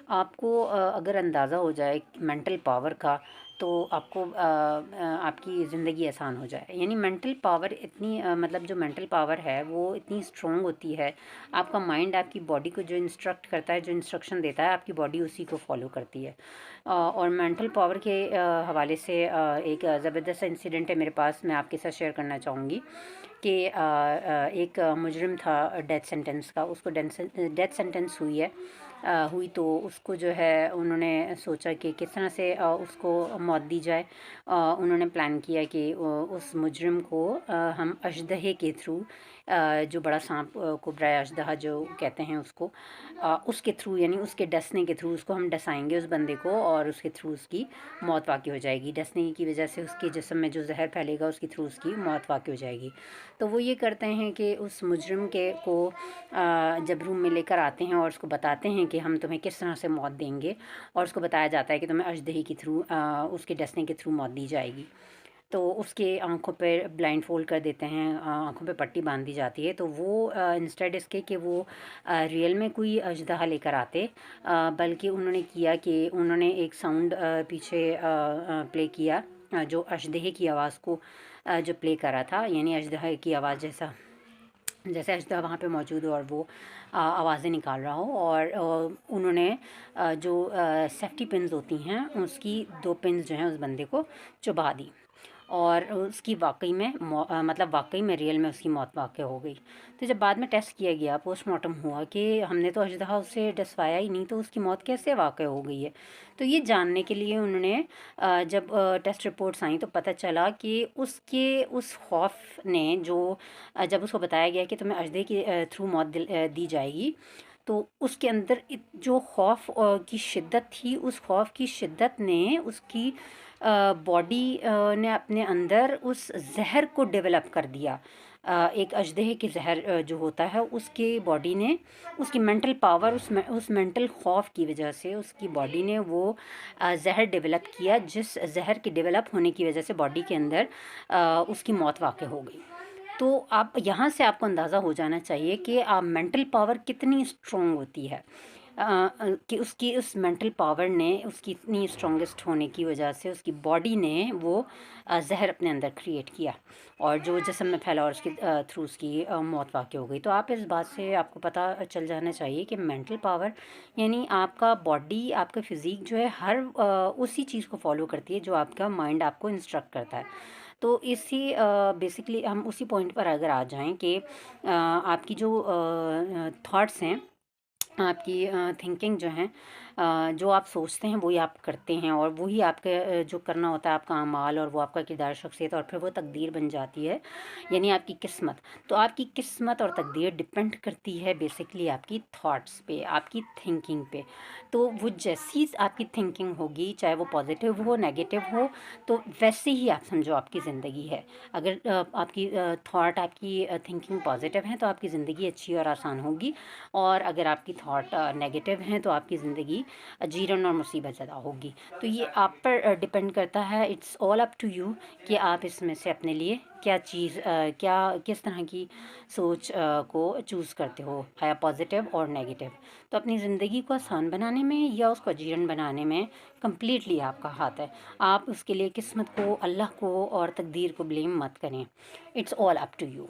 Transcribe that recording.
آپ کو اگر اندازہ ہو جائے مینٹل پاور کا تو آپ کو آپ کی زندگی آسان ہو جائے. یعنی مینٹل پاور اتنی مطلب جو مینٹل پاور ہے وہ اتنی اسٹرانگ ہوتی ہے. آپ کا مائنڈ آپ کی باڈی کو جو انسٹرکٹ کرتا ہے، جو انسٹرکشن دیتا ہے، آپ کی باڈی اسی کو فالو کرتی ہے. اور مینٹل پاور کے حوالے سے ایک زبردست انسیڈنٹ ہے میرے پاس، میں آپ کے ساتھ شیئر کرنا چاہوں گی کہ ایک مجرم تھا ڈیتھ سینٹنس کا، اس کو ڈیتھ سینٹنس ہوئی تو اس کو جو ہے انہوں نے سوچا کہ کس طرح سے اس کو موت دی جائے. انہوں نے پلان کیا کہ اس مجرم کو ہم اژدہے کے تھرو، جو بڑا سانپ کبرا اژدہا جو کہتے ہیں اس کے تھرو، یعنی اس کے ڈسنے کے تھرو اس کو ہم ڈسائیں گے اس بندے کو، اور اس کے تھرو اس کی موت واقع ہو جائے گی. ڈسنے کی وجہ سے اس کے جسم میں جو زہر پھیلے گا اس کے تھرو اس کی موت واقع ہو جائے گی. تو وہ یہ کرتے ہیں کہ اس مجرم کو جب روم میں لے کر آتے ہیں اور اس کو بتاتے ہیں کہ ہم تمہیں کس طرح سے موت دیں گے، اور اس کو بتایا جاتا ہے کہ تمہیں اژدہے کے تھرو، اس کے ڈسنے کے تھرو موت دی جائے گی. تو اس کے آنکھوں پہ بلائنڈ فولڈ کر دیتے ہیں، آنکھوں پہ پٹی باندھ دی جاتی ہے. تو وہ انسٹیڈ اس کے کہ وہ ریئل میں کوئی اژدہا لے کر آتے، بلکہ انہوں نے کیا کہ انہوں نے ایک ساؤنڈ پیچھے پلے کیا، جو اژدہے کی آواز کو جو پلے کرا تھا، یعنی اژدہے کی آواز جیسے اژدہا وہاں پہ موجود ہو اور وہ آوازیں نکال رہا ہو. اور انہوں نے جو سیفٹی پنز ہوتی ہیں اس کی 2 پنز جو ہیں اس بندے کو چبھا دی، اور اس کی واقعی میں ریئل میں اس کی موت واقع ہو گئی. تو جب بعد میں ٹیسٹ کیا گیا، پوسٹ مارٹم ہوا کہ ہم نے تو اژدہا اسے ڈسوایا ہی نہیں، تو اس کی موت کیسے واقع ہو گئی ہے. تو یہ جاننے کے لیے انہوں نے جب ٹیسٹ رپورٹس آئیں تو پتہ چلا کہ اس خوف نے جب اس کو بتایا گیا کہ تمہیں اژدہے کے تھرو موت دی جائے گی، تو اس کے اندر جو خوف کی شدت تھی، اس خوف کی شدت نے اس کی باڈی نے اپنے اندر اس زہر کو ڈیولپ کر دیا. ایک اژدہے کے زہر جو ہوتا ہے، اس کی باڈی نے، اس کی مینٹل پاور، اس مینٹل خوف کی وجہ سے اس کی باڈی نے وہ زہر ڈیولپ کیا، جس زہر کے ڈیولپ ہونے کی وجہ سے باڈی کے اندر اس کی موت واقع ہو گئی. تو یہاں سے آپ کو اندازہ ہو جانا چاہیے کہ مینٹل پاور کتنی اسٹرانگ ہوتی ہے، کہ اس مینٹل پاور نے، اس کی اتنی اسٹرانگسٹ ہونے کی وجہ سے اس کی باڈی نے وہ زہر اپنے اندر کریٹ کیا، اور جو جسم میں پھیلا اور اس کے تھرو اس کی موت واقع ہو گئی. تو اس بات سے آپ کو پتہ چل جانا چاہیے کہ مینٹل پاور یعنی آپ کا باڈی، آپ کا فزیک جو ہے، ہر اسی چیز کو فالو کرتی ہے جو آپ کا مائنڈ آپ کو انسٹرکٹ کرتا ہے. تو بیسکلی ہم اسی پوائنٹ پر اگر آ جائیں کہ آپ کی جو تھاٹس ہیں، آپ کی تھنکنگ جو ہیں، جو آپ سوچتے ہیں وہی آپ کرتے ہیں، اور وہی آپ کے جو کرنا ہوتا ہے آپ کا اعمال، اور وہ آپ کا کردار، شخصیت، اور پھر وہ تقدیر بن جاتی ہے، یعنی آپ کی قسمت. تو آپ کی قسمت اور تقدیر ڈپینڈ کرتی ہے بیسکلی آپ کی تھاٹس پہ، آپ کی تھنکنگ پہ. تو وہ جیسی آپ کی تھنکنگ ہوگی، چاہے وہ پازیٹیو ہو، نیگیٹو ہو، تو ویسے ہی آپ سمجھو آپ کی زندگی ہے. اگر آپ کی تھاٹ، آپ کی تھنکنگ پازیٹیو ہیں تو آپ کی زندگی اچھی اور آسان ہوگی، اور اگر آپ کی تھاٹ نیگیٹو ہیں تو آپ کی زندگی جیرن اور مصیبت زدہ ہوگی. تو یہ آپ پر ڈپینڈ کرتا ہے، it's all up to you, کہ آپ اس میں سے اپنے لیے کس طرح کی سوچ کو چوز کرتے ہو، آیا پازیٹیو اور نیگیٹو. تو اپنی زندگی کو آسان بنانے میں یا اس کو جیرن بنانے میں کمپلیٹلی آپ کا ہاتھ ہے. آپ اس کے لیے قسمت کو، اللہ کو اور تقدیر کو بلیم مت کریں. It's all up to you.